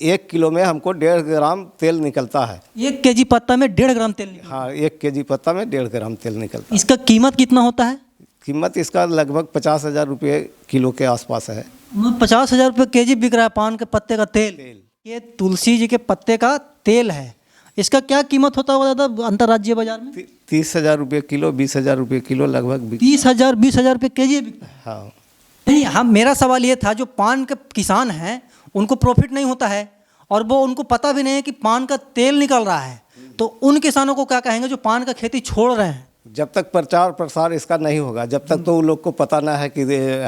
1 kilo में हमको 1.5 ग्राम तेल निकलता है। 1 केजी पत्ता में 1.5 ग्राम तेल निकलता हाँ, 1 केजी पत्ता में 1.5 ग्राम तेल निकलता है। इसका कीमत कितना होता है? कीमत इसका लगभग 50,000 रुपये किलो के आसपास है। 50,000 रुपये केजी बिक रहा है पान के पत्ते का तेल। ये तुलसी जी के पत्ते का तेल है। इसका क्या कीमत होता होगा दादा अंतर्राज्यीय बाजार में? 30,000 रुपये किलो, 20,000 रुपये किलो लगभग 30,000 20,000 रुपये केजी बिकता है। हाँ नहीं, हम मेरा सवाल ये था, जो पान के किसान हैं उनको प्रॉफिट नहीं होता है और वो उनको पता भी नहीं है कि पान का तेल निकल रहा है, तो उन किसानों को क्या कहेंगे जो पान का खेती छोड़ रहे हैं? जब तक प्रचार प्रसार इसका नहीं होगा, जब तक तो उन लोग को पता ना है कि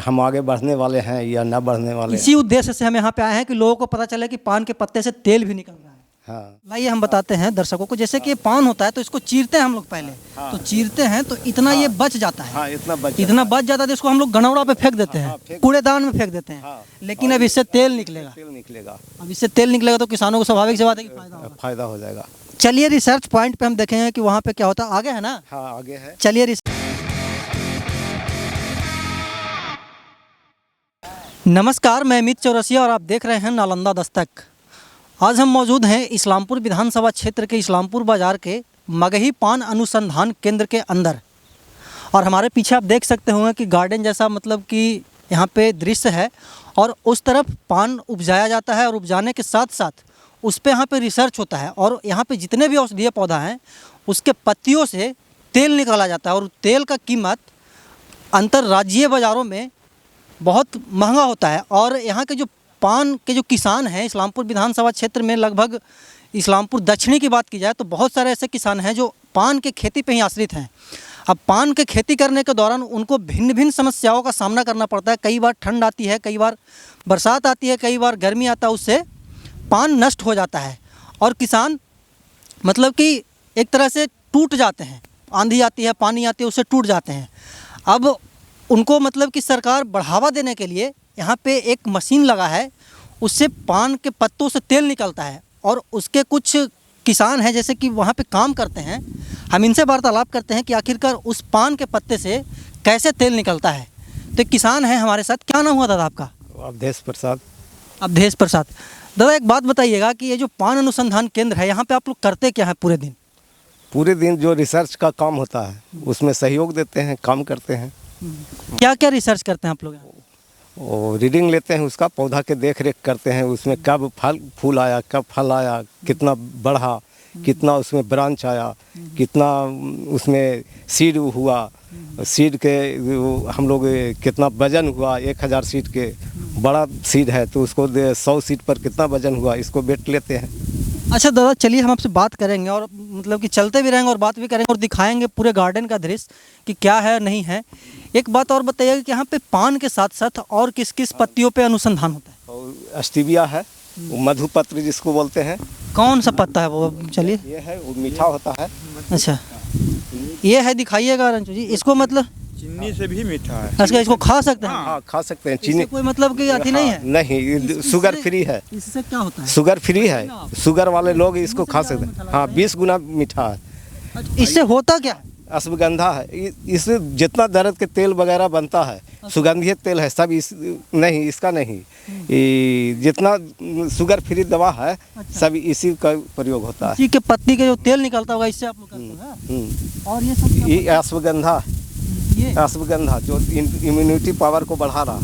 हम आगे बढ़ने वाले हैं या ना बढ़ने वाले हैं। इसी उद्देश्य से हम यहाँ पे आए हैं कि लोगों को पता चले कि पान के पत्ते से तेल भी निकल रहा है। हाँ, लाइए हम बताते हैं दर्शकों को। जैसे कि ये पान होता है तो इसको चीरते हैं हम लोग पहले। तो चीरते हैं तो इतना ये बच जाता है। हाँ, इतना बच जाता है तो इसको हम लोग गनौड़ा पे फेंक देते हैं, कूड़ेदान में फेंक देते हैं। लेकिन अब इससे तेल निकलेगा। अब इससे तेल निकलेगा तो किसानों को स्वाभाविक सी बात है कि फायदा हो जाएगा। चलिए रिसर्च पॉइंट पे हम देखेंगे कि वहाँ पे क्या होता है। आगे है ना? हाँ, आगे है। चलिए नमस्कार, मैं अमित चौरसिया और आप देख रहे हैं नालंदा दस्तक। आज हम मौजूद हैं इस्लामपुर विधानसभा क्षेत्र के इस्लामपुर बाज़ार के मगही पान अनुसंधान केंद्र के अंदर। और हमारे पीछे आप देख सकते होंगे कि गार्डन जैसा मतलब कि यहाँ पे दृश्य है और उस तरफ पान उपजाया जाता है और उपजाने के साथ साथ उस पर यहाँ पे रिसर्च होता है। और यहाँ पे जितने भी औषधीय पौधा हैं उसके पत्तियों से तेल निकाला जाता है और तेल का कीमत अंतर्राज्यीय बाज़ारों में बहुत महंगा होता है। और यहाँ के जो पान के जो किसान हैं इस्लामपुर विधानसभा क्षेत्र में, लगभग इस्लामपुर दक्षिणी की बात की जाए तो बहुत सारे ऐसे किसान हैं जो पान के खेती पे ही आश्रित हैं। अब पान के खेती करने के दौरान उनको भिन्न भिन्न समस्याओं का सामना करना पड़ता है। कई बार ठंड आती है, कई बार बरसात आती है, कई बार गर्मी आता है, उससे पान नष्ट हो जाता है और किसान मतलब कि एक तरह से टूट जाते हैं। आंधी आती है, पानी आती है, उससे टूट जाते हैं। अब उनको मतलब कि सरकार बढ़ावा देने के लिए यहाँ पे एक मशीन लगा है, उससे पान के पत्तों से तेल निकलता है। और उसके कुछ किसान हैं जैसे कि वहाँ पे काम करते हैं, हम इनसे वार्तालाप करते हैं कि आखिरकार उस पान के पत्ते से कैसे तेल निकलता है। तो एक किसान है हमारे साथ। क्या नाम हुआ दादा आपका? अवधेश प्रसाद। अवधेश प्रसाद। दादा एक बात बताइएगा कि ये जो पान अनुसंधान केंद्र है यहाँ पे आप लोग करते क्या है पूरे दिन? पूरे दिन जो रिसर्च का काम होता है उसमें सहयोग देते हैं, काम करते हैं। क्या क्या रिसर्च करते हैं आप लोग? और रीडिंग लेते हैं उसका, पौधा के देख रेख करते हैं, उसमें कब फूल आया, कब फल आया, कितना बढ़ा, कितना उसमें ब्रांच आया, कितना उसमें सीड हुआ, सीड के हम लोग कितना वजन हुआ। 1000 सीड के बड़ा सीड है तो उसको 100 सीड पर कितना वजन हुआ, इसको बेट लेते हैं। अच्छा दादा, चलिए हम आपसे बात करेंगे और मतलब कि चलते भी रहेंगे और बात भी करेंगे और दिखाएंगे पूरे गार्डन का दृश्य कि क्या है नहीं है। एक बात और बताइएगा कि यहाँ पे पान के साथ साथ और किस किस पत्तियों पे अनुसंधान होता है? और स्टीविया है, मधुपत्र जिसको बोलते हैं। कौन सा पत्ता है वो? चलिए। ये है, वो मीठा होता है। अच्छा, ये है, दिखाइएगा रंजू जी इसको। मतलब चीनी से भी मीठा है। अच्छा, इसको खा सकते हैं? हाँ, खा सकते हैं। चीनी कोई मतलब कि अति नहीं है? नहीं, शुगर फ्री है। इससे क्या होता है? शुगर फ्री है, शुगर वाले लोग इसको खा सकते हैं। हाँ, 20 गुना मीठा है। इससे होता क्या है? अश्वगंधा है, इससे जितना दर्द के तेल वगैरह बनता है, सुगंधित तेल है सब। नहीं, इसका नहीं, जितना शुगर फ्री दवा है सब इसी का प्रयोग होता है। इसी के पत्ती के जो तेल निकलता होगा इससे आप लोग करते हैं। और ये सब ये अश्वगंधा, ये अश्वगंधा जो इम्यूनिटी पावर को बढ़ा रहा है।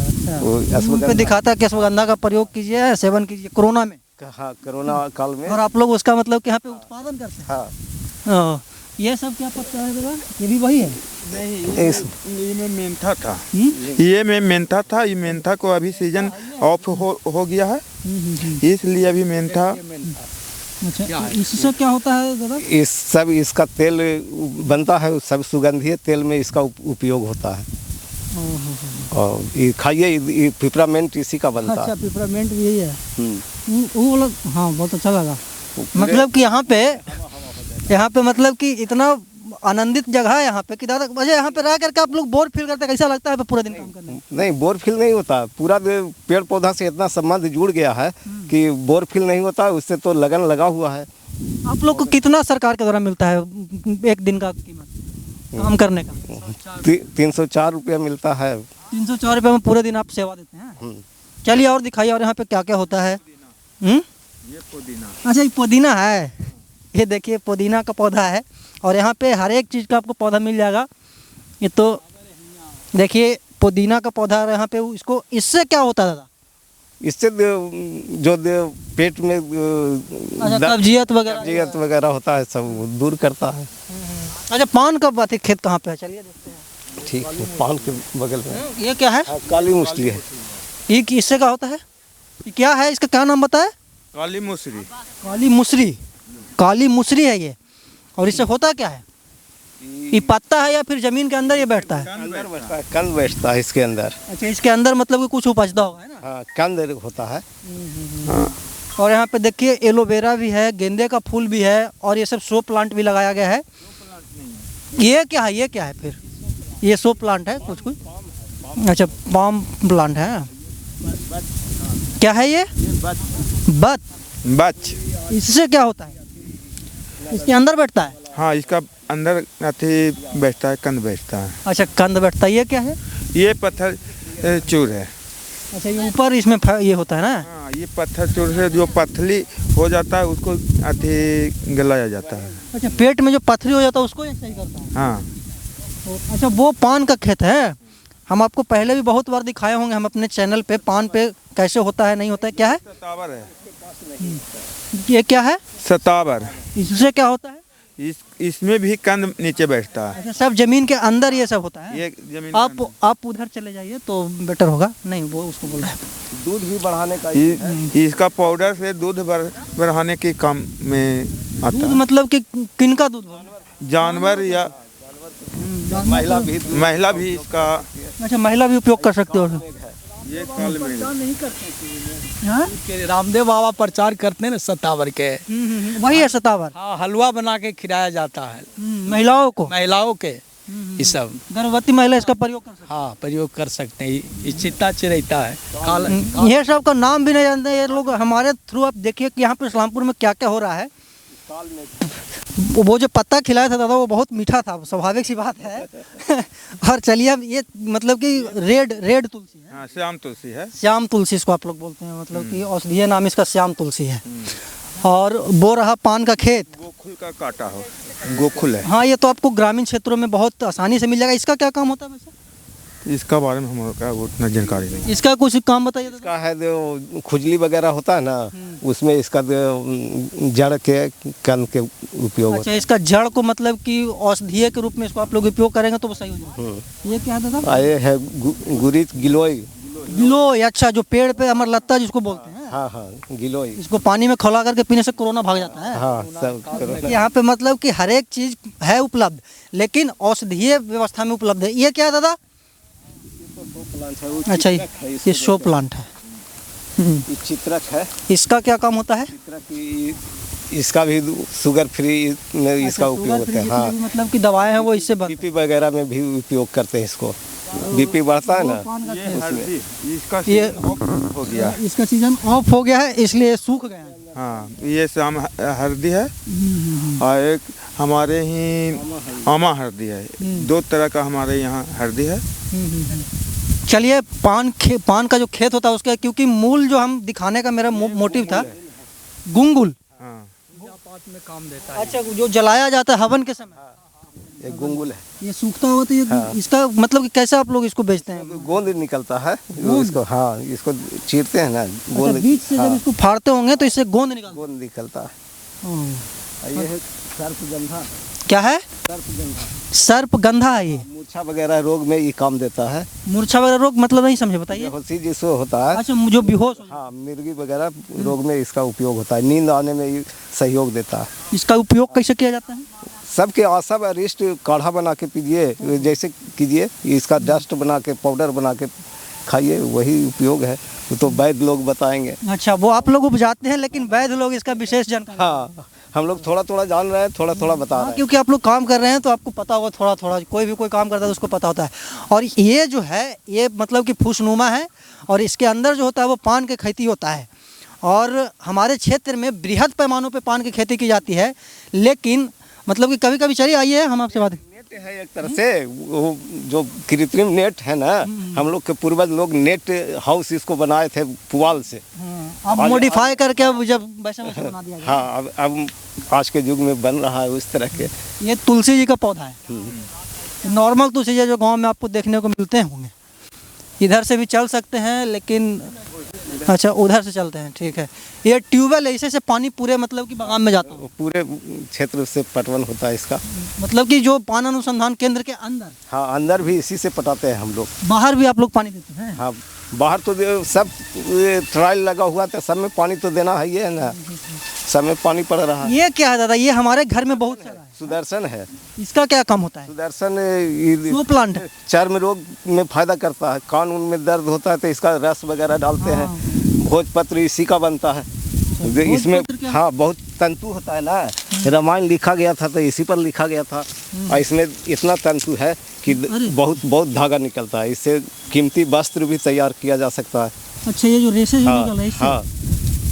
अच्छा, वो अश्वगंधा दिखाता है कि अश्वगंधा का प्रयोग कीजिए, सेवन कीजिए कोरोना में। हाँ, कोरोना काल में। और आप लोग उसका मतलब कि यहाँ पे उत्पादन करते हैं? हाँ। ये सब क्या पत्ता है दादा? ये भी वही है? नहीं, ये में मेंथा था। ये में मेंथा था। ये मेंथा को अभी सीजन ऑफ हो गया है, इसलिए अभी मेंथा। अच्छा, तो इससे क्या होता है दादा? इस सब इसका तेल बनता है, सब सुगंधित तेल में इसका उपयोग होता है। और ये खाइए, पिपरामेंट इसी का बनता है। अच्छा, पिपरामेंट भी यही है। वो वाला, हाँ, बहुत अच्छा लगा। मतलब कि यहाँ पे मतलब कि इतना आनंदित जगह है यहाँ पे कि दादा वजह यहाँ पे रह करके आप लोग बोर फील करते हैं? कैसा लगता है पूरा दिन काम करने में? नहीं, बोर फील नहीं होता। पूरा पेड़ पौधा से इतना संबंध जुड़ गया है कि बोर फील नहीं होता। उससे तो लगन लगा हुआ है। आप लोग को कितना सरकार के द्वारा मिलता है एक दिन का कीमत काम करने का? 304 रुपया मिलता है। 304 रुपये में पूरे दिन आप सेवा देते हैं? चलिए और दिखाइए और यहाँ पे क्या क्या होता है। ये पुदीना। अच्छा, ये पुदीना है। ये देखिए पुदीना का पौधा है और यहाँ पे हर एक चीज़ का आपको पौधा मिल जाएगा। ये तो देखिए पुदीना का पौधा है यहाँ पे। इसको इससे क्या होता है दादा? इससे जो पेट में अच्छा, कब्जियत वगैरह। कब्जियत वगैरह होता है सब वो दूर करता है। अच्छा, पान का बात है, खेत कहाँ पे है? चलिए देखते हैं। ठीक है, पान के बगल में ये क्या है? काली मछली है। ये इससे क्या होता है? ये क्या है? इसका क्या नाम बताया? काली मसूरी। काली मुसरी। काली मुसरी है ये। और इससे होता क्या है? ये पत्ता है या फिर जमीन के अंदर ये बैठता है? अंदर बैठता है, कंद बैठता है इसके अंदर। अच्छा, इसके अंदर मतलब कि कुछ उपजता होगा, है ना? हाँ, कंद होता है। और यहाँ पे देखिए एलोवेरा भी है, गेंदे का फूल भी है और ये सब शो प्लांट भी लगाया गया है। ये क्या है? ये क्या है फिर? ये शो प्लांट है कुछ कुछ? अच्छा, पाम प्लांट है। क्या है ये? बत। बच। इससे क्या होता है? इसके अंदर बैठता है? हाँ, इसका अंदर अथी बैठता है, कंद बैठता है। अच्छा, कंद बैठता है। ये क्या है? ये पत्थर चूर है। अच्छा, ये ऊपर इसमें ये होता है ना? हाँ, ये पत्थर चूर से जो पथली हो जाता है उसको अथी गलाया जाता है। अच्छा, पेट में जो पथरी हो जाता है उसको ये सही करता है। हाँ। अच्छा, वो पान का खेत है। हम आपको पहले भी बहुत बार दिखाए होंगे हम अपने चैनल पे, पान पे कैसे होता है नहीं होता है। क्या है? सतावर है। ये क्या है? सतावर। इससे क्या होता है? इसमें भी कंद नीचे बैठता है। अच्छा, सब जमीन के अंदर ये सब होता है। ये जमीन आप उधर चले जाइए तो बेटर होगा। नहीं, वो उसको बोल रहा है दूध भी बढ़ाने का इसका पाउडर से दूध बढ़ाने के काम में आता दूध। है। मतलब कि किनका दूध? जानवर या महिला भी इसका। अच्छा, महिला भी उपयोग कर सकते हो। ये काल में हाँ? रामदेव बाबा प्रचार करते हैं ना सतावर के। वही है सतावर। हाँ, हलवा बना के खिलाया जाता है महिलाओं को। महिलाओं के। ये सब गर्भवती महिला इसका प्रयोग कर सकती हाँ प्रयोग कर सकते हैं। ये चित्ता चिरैता है काल। है। ये सब का नाम भी नहीं जानते ये लोग। हमारे थ्रू आप देखिए कि यहाँ पे इस्लामपुर में क्या क्या हो रहा है। वो जो पत्ता खिलाया था दादा वो बहुत मीठा था, स्वाभाविक सी बात है। और चलिए अब ये मतलब कि रेड तुलसी है। हाँ, श्याम तुलसी है। श्याम तुलसी इसको आप लोग बोलते हैं, मतलब कि औषधीय नाम इसका श्याम तुलसी है। और वो रहा पान का खेत। गोखुल का काटा हो, गोखुल है। हाँ, ये तो आपको ग्रामीण क्षेत्रों में बहुत आसानी से मिल जाएगा। इसका क्या काम होता है वैसे? इसका बारे में हमारा उतना जानकारी नहीं। इसका कुछ काम बताइए दादा। इसका है जो खुजली वगैरह होता है ना, उसमें इसका जड़ के कंद के उपयोग अच्छा, इसका जड़ को मतलब कि औषधीय के रूप में इसको आप लोग उपयोग करेंगे तो वो सही हो जाएगा। ये क्या है दादा? आए है गुरीच गिलोय। गिलोय। अच्छा, जो पेड़ पे अमरलत्ता जिसको बोलते हैं। हाँ हाँ, गिलोय। इसको पानी में खौला करके पीने से कोरोना भाग जाता है। हाँ, सब यहाँ पे मतलब कि हर एक चीज है उपलब्ध, लेकिन औषधीय व्यवस्था में उपलब्ध है। ये क्या है दादा? अच्छा, ये शो प्लांट है। ये चित्रक है। इसका क्या काम होता है? चित्रक इसका भी शुगर फ्री में इसका उपयोग होता है। हाँ, मतलब कि दवाएं हैं वो इससे बनती बीपी वगैरह में भी उपयोग करते हैं इसको। बीपी बढ़ता है ना, इसका ये हो गया। इसका सीजन ऑफ हो गया है इसलिए सूख गया है। हाँ, ये शाम हल्दी है और एक हमारे ही आमा हल्दी है। दो तरह का हमारे यहाँ हल्दी है। चलिए, पान का जो खेत होता है उसका, क्योंकि मूल जो हम दिखाने का मेरा मोटिव था गुंगुल। हाँ, में काम देता है। अच्छा, जो जलाया जाता है हवन के समय, ये गुंगुल है। ये सूखता हुआ तो ये इसका मतलब कि कैसे आप लोग इसको बेचते हैं? गोंद निकलता है इसको। हाँ, इसको चीरते हैं ना, अच्छा, गोंद। बीच से जब इसको फाड़ते होंगे तो इससे गोंद निकलता गोंद निकलता है। है। ये है सर्पगंधा। क्या है? सर्पगंधा है ये। मूर्छा वगैरह रोग में ये काम देता है। मूर्छा वगैरह रोग मतलब नहीं समझे, बताइए। बेहोशी जिसको होता है, अच्छा, जो बेहोश हो, हाँ, मिर्गी वगैरह रोग में इसका उपयोग होता है। नींद आने में ये सहयोग देता है। इसका उपयोग कैसे किया जाता है? सबके आसब अरिष्ट काढ़ा बना के पीजिए, जैसे कीजिए। इसका डस्ट बना के पाउडर बना के खाइए, वही उपयोग है। वो तो वैद्य लोग बताएंगे। अच्छा, वो आप लोग उपजाते हैं लेकिन वैद्य लोग इसका विशेष जानकारी। हाँ, हम लोग थोड़ा थोड़ा जान रहे हैं, थोड़ा थोड़ा बता रहे हैं। क्योंकि आप लोग काम कर रहे हैं तो आपको पता होगा थोड़ा थोड़ा। कोई काम करता है तो उसको पता होता है। और ये जो है ये मतलब कि फूसनुमा है और इसके अंदर जो होता है वो पान की खेती होता है। और हमारे क्षेत्र में बृहद पैमानों पे पान की खेती की जाती है। लेकिन मतलब कि कभी कभी, चलिए आइए हम आपसे बात। नेट है एक तरह से, वो जो कृत्रिम नेट है ना, हम लोग के पूर्वज लोग नेट हाउस इसको बनाए थे पुआल से। अब मॉडिफाई करके अब जब वैसे वैसे बना दिया गया। हाँ, अब आज के युग में बन रहा है उस तरह के। ये तुलसी जी का पौधा है, नॉर्मल तुलसी जी जो गांव में आपको देखने को मिलते होंगे। इधर से भी चल सकते हैं, लेकिन अच्छा उधर से चलते हैं, ठीक है। ये ट्यूबवेल है, इसे से पानी पूरे मतलब कि बागान में जाता है, पूरे क्षेत्र से पटवन होता है इसका। मतलब कि जो पान अनुसंधान केंद्र के अंदर, हाँ, अंदर भी इसी से पटाते हैं हम लोग। बाहर भी आप लोग पानी देते हैं? हाँ, बाहर तो सब ट्रायल लगा हुआ था, सब में पानी तो देना है, ये है ना, सब में पानी पड़ रहा है। ये क्या है दादा? ये हमारे घर में बहुत सारा है। सुदर्शन है। इसका क्या काम होता है? सुदर्शन वो प्लांट चर्म रोग में फायदा करता है, कान उन में दर्द होता है तो इसका रस वगैरह डालते हैं। भोजपत्र इसी का बनता है। इसमें हाँ बहुत तंतु होता है ना, रामायण लिखा गया था तो इसी पर लिखा गया था। और इसमें इतना तंतु है कि बहुत बहुत धागा निकलता है। इससे कीमती वस्त्र भी तैयार किया जा सकता है। अच्छा, ये जो रेशे जो हाँ, निकल रहा है इससे? हाँ,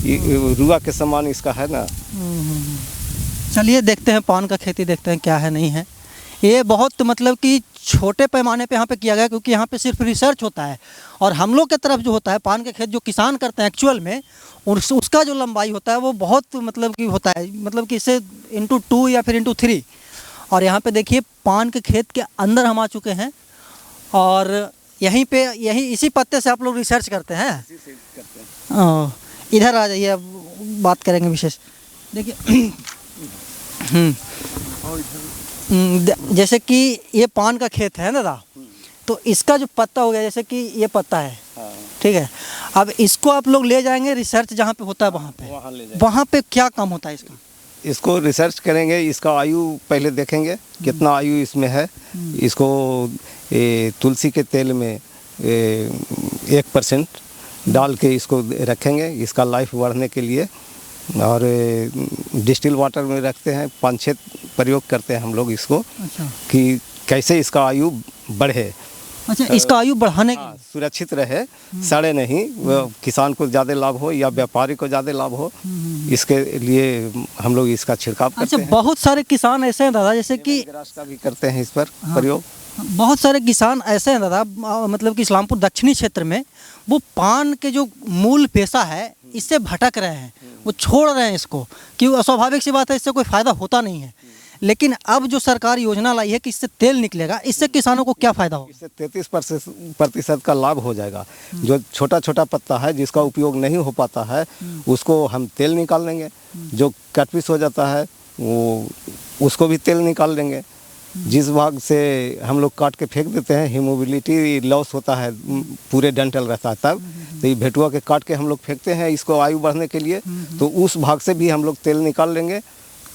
ये रुआ के समान इसका है ना। चलिए देखते हैं पान का खेती, देखते हैं क्या है नहीं है। ये बहुत मतलब कि छोटे पैमाने पे यहाँ पे किया गया, क्योंकि यहाँ पे सिर्फ रिसर्च होता है। और हम लोग के तरफ जो होता है पान के खेत जो किसान करते हैं एक्चुअल में, उसका जो लंबाई होता है वो बहुत मतलब कि होता है, मतलब कि इससे ×2 या फिर ×3। और यहाँ पे देखिए पान के खेत के अंदर हम आ चुके हैं, और यहीं पे इसी पत्ते से आप लोग रिसर्च करते हैं। इधर आ जाइए, अब बात करेंगे विशेष। देखिए जैसे कि ये पान का खेत है ना दादा, तो इसका जो पत्ता हो गया, जैसे कि ये पत्ता है, ठीक है। अब इसको आप लोग ले जाएंगे रिसर्च जहाँ पे होता है वहाँ पे क्या काम होता है इसका? इसको रिसर्च करेंगे, इसका आयु पहले देखेंगे कितना आयु इसमें है। इसको तुलसी के तेल में 1% डाल के इसको रखेंगे, इसका लाइफ बढ़ने के लिए। और डिस्टिल वाटर में रखते हैं, 5-6 प्रयोग करते हैं हम लोग इसको। अच्छा। कि कैसे इसका आयु बढ़े। अच्छा, इसका आयु बढ़ाने के लिए सुरक्षित रहे, सड़े नहीं, किसान को ज़्यादा लाभ हो या व्यापारी को ज़्यादा लाभ हो, इसके लिए हम लोग इसका छिड़काव करते हैं। बहुत सारे किसान ऐसे हैं दादा, जैसे कि ग्रास का भी करते हैं इस पर प्रयोग। बहुत सारे किसान ऐसे हैं दादा, मतलब कि इस्लामपुर दक्षिणी क्षेत्र में वो पान के जो मूल पेशा है इससे भटक रहे हैं, वो छोड़ रहे हैं इसको, क्योंकि स्वाभाविक सी बात है, इससे कोई फ़ायदा होता नहीं है। लेकिन अब जो सरकार योजना लाई है कि इससे तेल निकलेगा, इससे किसानों को क्या फ़ायदा होगा? इससे 33% का लाभ हो जाएगा। जो छोटा छोटा पत्ता है जिसका उपयोग नहीं हो पाता है, उसको हम तेल निकाल लेंगे। जो कटपीस हो जाता है वो उसको भी तेल निकाल लेंगे। जिस भाग से हम लोग काट के फेंक देते हैं, हीमोबिलिटी लॉस होता है, पूरे डंठल रहता है तब, तो ये भेटुआ के काट के हम लोग फेंकते हैं इसको आयु बढ़ने के लिए, तो उस भाग से भी हम लोग तेल निकाल लेंगे।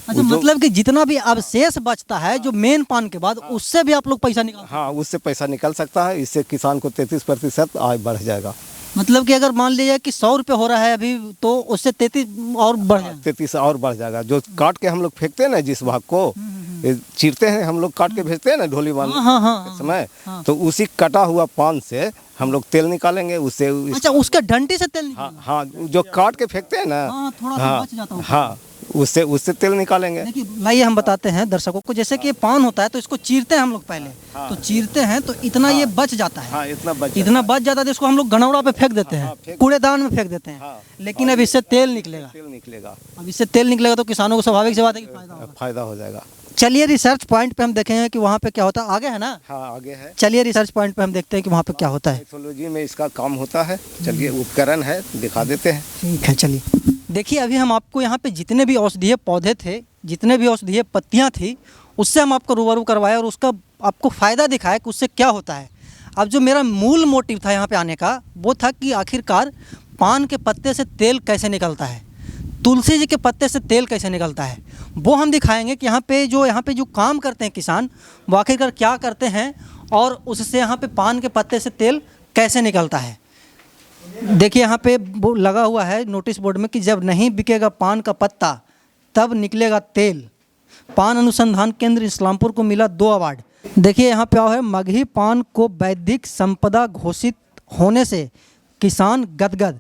अच्छा, मतलब कि जितना भी अवशेष बचता है जो मेन पान के बाद, उससे भी आप लोग पैसा निकाल? हाँ, उससे पैसा निकल सकता है। इससे किसान को 33% आय बढ़ जाएगा। मतलब कि अगर मान लीजिए कि 100 रुपये हो रहा है अभी, तो उससे 33 और बढ़ जाएगा। 33 और बढ़ जाएगा। जो काट के हम लोग फेंकते हैं ना, जिस भाग को चीरते हैं हम लोग, काट के भेजते हैं ना ढोली बांधने के समय, तो उसी कटा हुआ पान से हम लोग तेल निकालेंगे। उससे अच्छा, उसके डंटी से तेल? हाँ, जो काट के फेंकते हैं ना, थोड़ा सा बच जाता है। हाँ, उससे तेल निकालेंगे। देखिए लाइए हम बताते हैं दर्शकों को, जैसे कि ये पान होता है तो इसको चीरते हैं हम लोग पहले। तो चीरते हैं तो इतना ये बच जाता है। हाँ, इतना बच जाता है तो इसको हम लोग गनौड़ा पे फेंक देते हैं, कूड़ेदान में फेंक देते हैं। लेकिन अब इससे तेल निकलेगा। अब इससे तेल निकलेगा तो किसानों को स्वाभाविक सी बात है कि फायदा हो जाएगा। चलिए रिसर्च पॉइंट पे हम देखेंगे कि वहाँ पे क्या होता है। आगे है ना? हाँ, आगे है। चलिए रिसर्च पॉइंट पे हम देखते हैं कि वहाँ पे क्या होता है। टेक्नोलॉजी में इसका काम होता है। चलिए, उपकरण है, दिखा देते हैं। ठीक है, चलिए। देखिए अभी हम आपको यहाँ पे जितने भी औषधीय पौधे थे, जितने भी औषधीय पत्तियाँ थी, उससे हम आपको रूबरू करवाए और उसका आपको फ़ायदा दिखाया कि उससे क्या होता है। अब जो मेरा मूल मोटिव था यहाँ पे आने का, वो था कि आखिरकार पान के पत्ते से तेल कैसे निकलता है, तुलसी जी के पत्ते से तेल कैसे निकलता है, वो हम दिखाएंगे कि यहाँ पे जो काम करते हैं किसान, वो आखिरकार क्या करते हैं और उससे यहाँ पे पान के पत्ते से तेल कैसे निकलता है। देखिए यहाँ पे वो लगा हुआ है नोटिस बोर्ड में कि जब नहीं बिकेगा पान का पत्ता तब निकलेगा तेल। पान अनुसंधान केंद्र इस्लामपुर को मिला 2 अवार्ड। देखिए यहाँ पे है, मगही पान को बौद्धिक संपदा घोषित होने से किसान गदगद।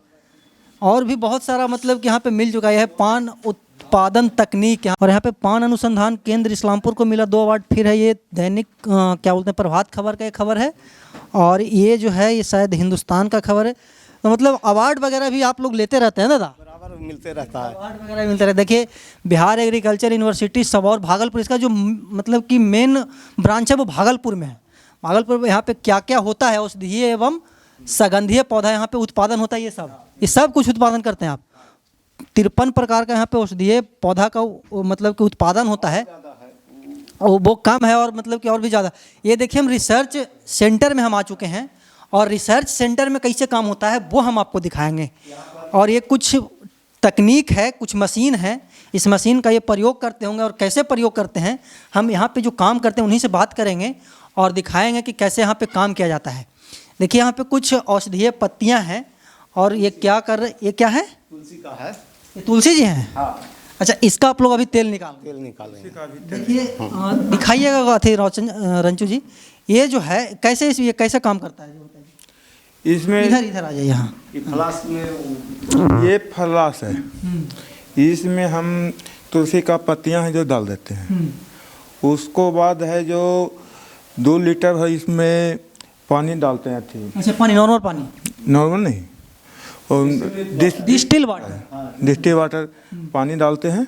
और भी बहुत सारा मतलब कि यहाँ पे मिल चुका है। पान उत्पादन तकनीक और यहाँ पे पान अनुसंधान केंद्र इस्लामपुर को मिला 2 अवार्ड। फिर है ये दैनिक क्या बोलते हैं प्रभात खबर का एक खबर है, और ये जो है ये शायद हिंदुस्तान का खबर है। तो मतलब अवार्ड वगैरह भी आप लोग लेते रहते हैं दादा? बराबर मिलते रहता है। अवार्ड वगैरह मिलते रहते। देखिए बिहार एग्रीकल्चर यूनिवर्सिटी सबौर भागलपुर, इसका जो मतलब कि मेन ब्रांच है वो भागलपुर में है। भागलपुर में यहाँ पे क्या क्या होता है, औषधीय एवं सुगंधीय पौधा यहाँ पे उत्पादन होता है। ये सब कुछ उत्पादन करते हैं आप। 53 प्रकार का यहाँ पे औषधीय पौधा का मतलब कि उत्पादन होता है, और वो कम है और मतलब कि और भी ज़्यादा। ये देखिए हम रिसर्च सेंटर में हम आ चुके हैं, और रिसर्च सेंटर में कैसे काम होता है वो हम आपको दिखाएंगे। और ये कुछ तकनीक है, कुछ मशीन है, इस मशीन का ये प्रयोग करते होंगे, और कैसे प्रयोग करते हैं हम यहाँ पे जो काम करते हैं उन्हीं से बात करेंगे और दिखाएंगे कि कैसे यहाँ पे काम किया जाता है। देखिए यहाँ पे कुछ औषधीय पत्तियाँ हैं, और ये क्या कर रहे, ये क्या है? तुलसी का है। ये तुलसी जी हैं? हाँ, अच्छा, इसका आप लोग अभी तेल निकालेंगे? तेल निकालेंगे। देखिए दिखाइएगा अथी रंचू जी, ये जो है कैसे ये कैसे काम करता है, इसमें इधर आ जाइए। यहाँ ये फ्लास्क में ये फलास है, इसमें हम तुलसी का पत्तियां हैं जो डाल देते हैं। उसको बाद है जो 2 लीटर है इसमें पानी डालते हैं। ठीक, अच्छा, पानी नॉर्मल पानी? नॉर्मल नहीं, और डिस्टिल वाटर, डिस्टिल वाटर पानी डालते हैं।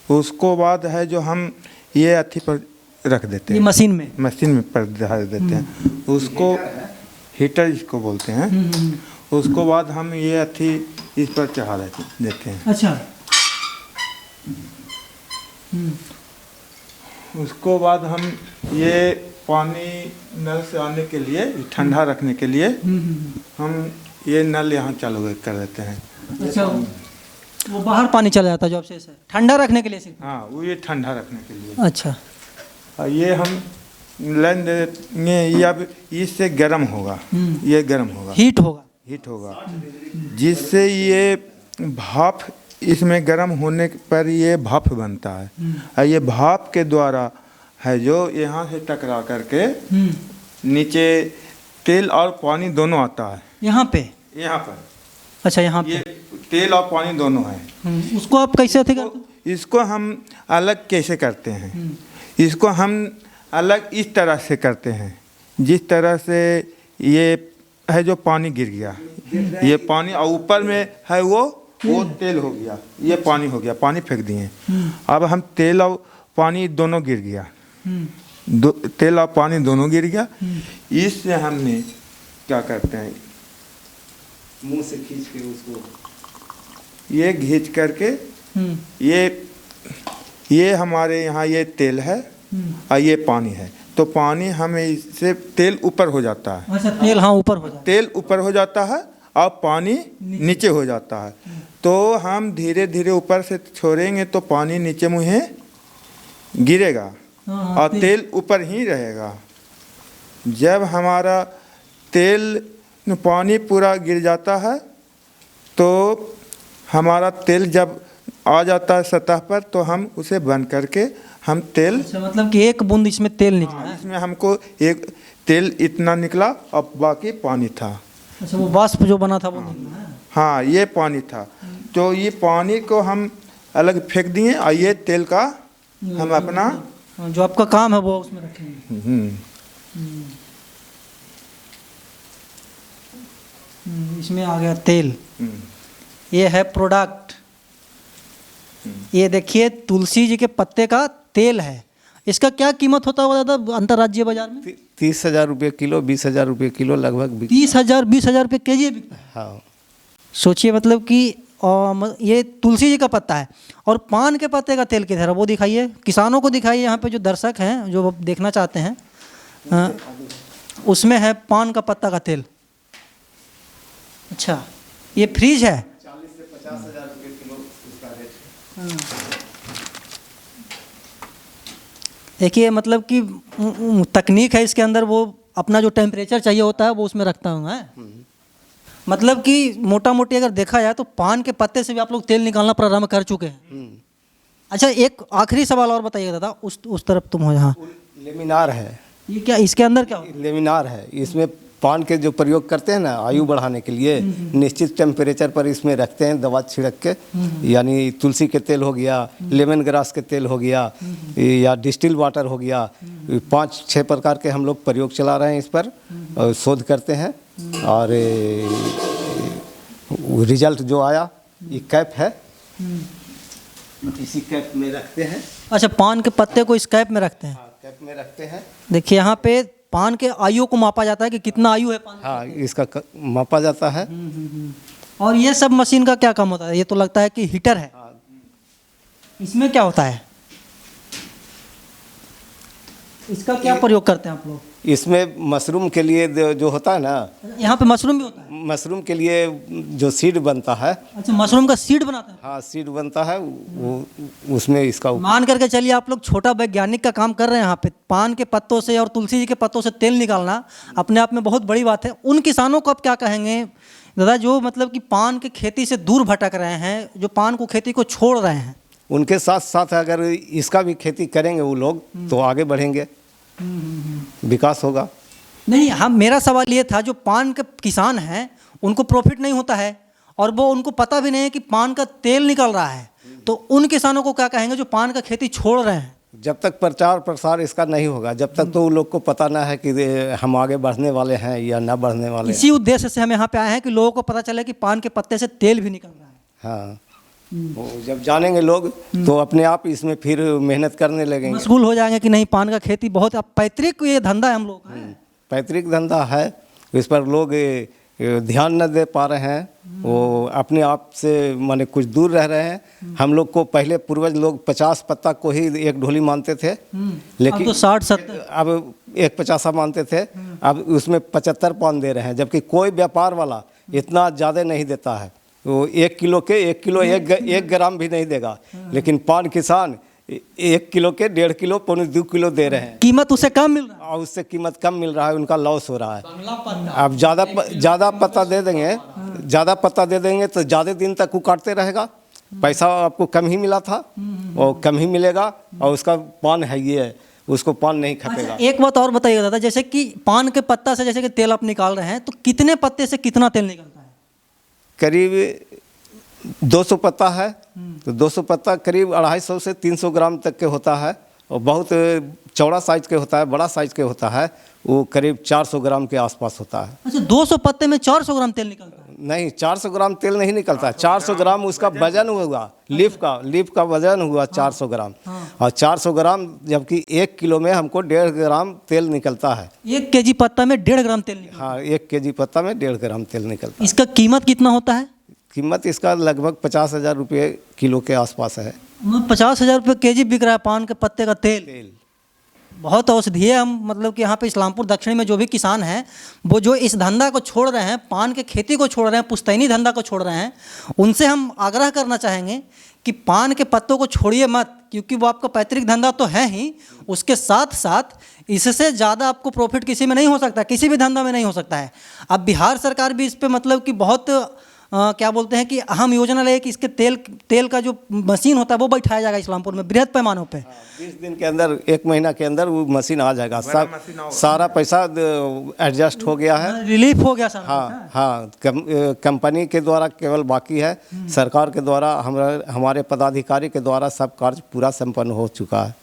उसको बाद है जो हम ये अथी पर रख देते ये हैं, मशीन में? मशीन में पर डाल देते हैं। उसको हीटर जिसको बोलते हैं। उसको बाद हम ये अथी इस पर चढ़ा देते हैं। अच्छा। उसको बाद हम ये पानी नल से आने के लिए, ठंडा रखने के लिए हम ये नल यहाँ चालू कर देते हैं। अच्छा, वो बाहर पानी चला जाता है जो आपसे से ठंडा रखने के लिए सिर्फ? हाँ, वो ये ठंडा रखने के लिए। अच्छा। और ये हम लाइन देंगे, ये अब इससे गर्म होगा, ये गर्म होगा, हीट होगा, जिससे ये भाप, इसमें गर्म होने पर ये भाप बनता है। और ये भाप के द्वारा है जो यहाँ से टकरा करके नीचे तेल और पानी दोनों आता है। यहाँ पे? यहाँ पर। अच्छा, यहाँ पे ये तेल और पानी दोनों है। उसको आप कैसे करते हैं? इसको हम अलग कैसे करते हैं? इसको हम अलग इस तरह से करते हैं, जिस तरह से ये है जो पानी गिर गया, ये पानी, और ऊपर में है वो तेल हो गया, ये पानी हो गया, पानी फेंक दिए। अब हम तेल और पानी दोनों गिर गया, तेल और पानी दोनों गिर गया। इससे हमने क्या करते हैं, मुंह से खींच के उसको ये खींच करके ये हमारे यहाँ ये तेल है और ये पानी है, तो पानी हमें इससे तेल ऊपर हो जाता है। अच्छा, तेल हाँ ऊपर हो जाता है, तेल ऊपर हो जाता है और पानी नीचे हो जाता है। तो हम धीरे धीरे ऊपर से छोड़ेंगे तो पानी नीचे मुँहे गिरेगा और तेल ऊपर ही रहेगा। जब हमारा तेल पानी पूरा गिर जाता है तो हमारा तेल जब आ जाता है सतह पर, तो हम उसे बंद करके हम तेल, अच्छा, मतलब कि एक बूंद इसमें तेल निकला है? इसमें हमको एक तेल इतना निकला और बाकी पानी था। अच्छा, वो वाष्प जो बना था वो निकला है? हाँ, ये पानी था। तो ये पानी को हम अलग फेंक दिए और ये तेल का हम अपना जो आपका काम है वो उसमें रखेंगे। इसमें आ गया तेल, ये है प्रोडक्ट। ये देखिए तुलसी जी के पत्ते का तेल है। इसका क्या कीमत होता होगा दादा अंतर्राज्यीय बाजार में? 30,000 रुपये किलो, 20,000 रुपये किलो लगभग 30,000 20,000 रुपये केजी बिकता है। हाँ, सोचिए, मतलब कि ये तुलसी जी का पत्ता है। और पान के पत्ते का तेल किधर है वो दिखाइए, किसानों को दिखाइए, यहाँ पे जो दर्शक हैं जो देखना चाहते हैं। उसमें है पान का पत्ता का तेल। अच्छा, ये फ्रीज है? 40 से 50,000 रुपये किलो उसका रेट है। देखिए मतलब कि तकनीक है इसके अंदर, वो अपना जो टेम्परेचर चाहिए होता है वो उसमें रखता हूँ है। मतलब कि मोटा मोटी अगर देखा जाए तो पान के पत्ते से भी आप लोग तेल निकालना प्रारंभ कर चुके हैं। अच्छा, एक आखिरी सवाल और बताइएगा दादा, उस तरफ तुम हो जहाँ। लेमिनार है। ये क्या, इसके अंदर क्या होता है? लेमिनार है, इसमें पान के जो प्रयोग करते हैं ना आयु बढ़ाने के लिए, निश्चित टेम्परेचर पर इसमें रखते हैं दवा छिड़क के, यानी तुलसी के तेल हो गया, लेमन ग्रास के तेल हो गया, या डिस्टिल वाटर हो गया, 5-6 प्रकार के हम लोग प्रयोग चला रहे हैं इस पर, और शोध करते हैं। और रिजल्ट जो आया, ये कैप है, इसी कैप में रखते हैं। अच्छा, पान के पत्ते को इस कैप में रखते हैं। हाँ, कैप में रखते हैं। देखिए यहाँ पे पान के आयु को मापा जाता है कि कितना आयु है पान। हाँ, इसका मापा जाता है। और ये सब मशीन का क्या काम होता है? ये तो लगता है कि हीटर है। इसमें क्या होता है? इसका क्या प्रयोग करते हैं आप लोग? इसमें मशरूम के लिए जो होता है ना, यहाँ पे मशरूम भी होता है? मशरूम के लिए जो सीड बनता है। अच्छा, मशरूम का सीड बनाते हैं? हाँ, सीड बनता है, वो उसमें इसका मान करके चलिए आप लोग छोटा वैज्ञानिक का काम कर रहे हैं यहाँ पे। पान के पत्तों से और तुलसी जी के पत्तों से तेल निकालना अपने आप में बहुत बड़ी बात है। उन किसानों को आप क्या कहेंगे दादा, जो मतलब कि पान की खेती से दूर भटक रहे हैं, जो पान को खेती को छोड़ रहे हैं? उनके साथ साथ अगर इसका भी खेती करेंगे वो लोग तो आगे बढ़ेंगे, विकास होगा। नहीं, हम मेरा सवाल ये था, जो पान के किसान हैं उनको प्रॉफिट नहीं होता है और वो उनको पता भी नहीं है कि पान का तेल निकल रहा है, तो उन किसानों को क्या कहेंगे जो पान का खेती छोड़ रहे हैं? जब तक प्रचार प्रसार इसका नहीं होगा, जब तक तो उन लोग को पता ना है कि हम आगे बढ़ने वाले हैं या ना बढ़ने वाले हैं। इसी उद्देश्य से हम यहाँ पे आए हैं कि लोगों को पता चले कि पान के पत्ते से तेल भी निकल रहा है। हाँ, वो जब जानेंगे लोग तो अपने आप इसमें फिर मेहनत करने लगेंगे, मशगूल हो जाएंगे कि नहीं पान का खेती बहुत अब पैतृक ये धंधा है हम लोग का। पैतृक धंधा है, इस पर लोग ध्यान न दे पा रहे हैं, वो अपने आप से माने कुछ दूर रह रहे हैं। हम लोग को पहले पूर्वज लोग 50 पत्ता को ही एक ढोली मानते थे, लेकिन अब तो 60-70 अब एक 50 मानते थे, अब उसमें 75 पान दे रहे हैं। जबकि कोई व्यापार वाला इतना ज़्यादा नहीं देता है, वो 1 किलो के 1 ग्राम भी नहीं देगा, लेकिन पान किसान 1 किलो के 1.5 किलो, 2 किलो दे रहे हैं। कीमत उससे कम मिल रहा है और उससे कीमत कम मिल रहा है, उनका लॉस हो रहा है। अब ज़्यादा पत्ता दे देंगे, ज़्यादा पत्ता दे देंगे तो ज़्यादा दिन तक वो काटते रहेगा, पैसा आपको कम ही मिला था और कम ही मिलेगा, और उसका पान है ये है, उसको पान नहीं खपेगा। अच्छा, एक बात और बताइएगा दादा, जैसे कि पान के पत्ता से जैसे कि तेल आप निकाल रहे हैं, तो कितने पत्ते से कितना तेल निकलता है? करीब 200 पत्ता है तो 200 पत्ता करीब 250 से 300 ग्राम तक के होता है, और बहुत चौड़ा साइज के होता है, बड़ा साइज के होता है, वो करीब 400 ग्राम के आसपास होता है। अच्छा, 200 पत्ते में 400 ग्राम तेल निकलता है? नहीं, 400 ग्राम तेल नहीं निकलता है, 400 ग्राम उसका वजन हुआ, लीफ का वजन हुआ 400 ग्राम। और 400 ग्राम, जबकि 1 किलो में हमको 1.5 ग्राम तेल निकलता है। 1 केजी पत्ता में 1.5 ग्राम तेल निकलता है? हाँ, 1 केजी पत्ता में 1.5 ग्राम तेल निकलता है। इसका कीमत कितना होता है? कीमत इसका लगभग 50,000 रुपये किलो के आसपास है। 50,000 रुपये केजी बिक रहा है पान के पत्ते का तेल। बहुत औषधीय। हम मतलब कि यहाँ पे इस्लामपुर दक्षिण में जो भी किसान हैं, वो जो इस धंधा को छोड़ रहे हैं, पान के खेती को छोड़ रहे हैं, पुश्तैनी धंधा को छोड़ रहे हैं, उनसे हम आग्रह करना चाहेंगे कि पान के पत्तों को छोड़िए मत, क्योंकि वो आपका पैतृक धंधा तो है ही, उसके साथ साथ इससे ज़्यादा आपको प्रॉफिट किसी में नहीं हो सकता, किसी भी धंधा में नहीं हो सकता है। अब बिहार सरकार भी इस पर मतलब कि बहुत क्या बोलते हैं कि अहम योजना ले कि इसके तेल का जो मशीन होता है वो बैठाया जाएगा इस्लामपुर में बृहद पैमानों पे। 20 दिन के अंदर, 1 महीना के अंदर वो मशीन आ जाएगा। सब सारा पैसा एडजस्ट हो गया है, रिलीफ हो गया सारा। हाँ, कंपनी के द्वारा केवल बाकी है, सरकार के द्वारा हमारे पदाधिकारी के द्वारा सब कार्य पूरा संपन्न हो चुका है।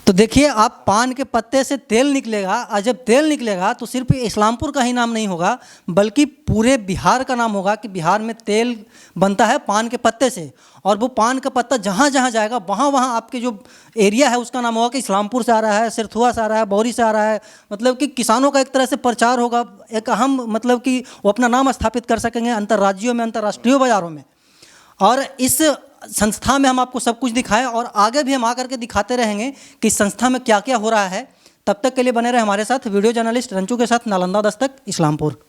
तो देखिए, आप पान के पत्ते से तेल निकलेगा, और जब तेल निकलेगा तो सिर्फ इस्लामपुर का ही नाम नहीं होगा, बल्कि पूरे बिहार का नाम होगा कि बिहार में तेल बनता है पान के पत्ते से। और वो पान का पत्ता जहाँ जहाँ जाएगा, वहाँ वहाँ आपके जो एरिया है उसका नाम होगा कि इस्लामपुर से आ रहा है, सिरथुआ से आ रहा है, बौरी से आ रहा है। मतलब कि किसानों का एक तरह से प्रचार होगा, एक अहम मतलब कि वो अपना नाम स्थापित कर सकेंगे अंतर्राज्यों में, अंतर्राष्ट्रीय बाज़ारों में। और इस संस्था में हम आपको सब कुछ दिखाएं, और आगे भी हम आकर के दिखाते रहेंगे कि संस्था में क्या क्या हो रहा है। तब तक के लिए बने रहे हमारे साथ। वीडियो जर्नलिस्ट रंजू के साथ, नालंदा दस्तक, इस्लामपुर।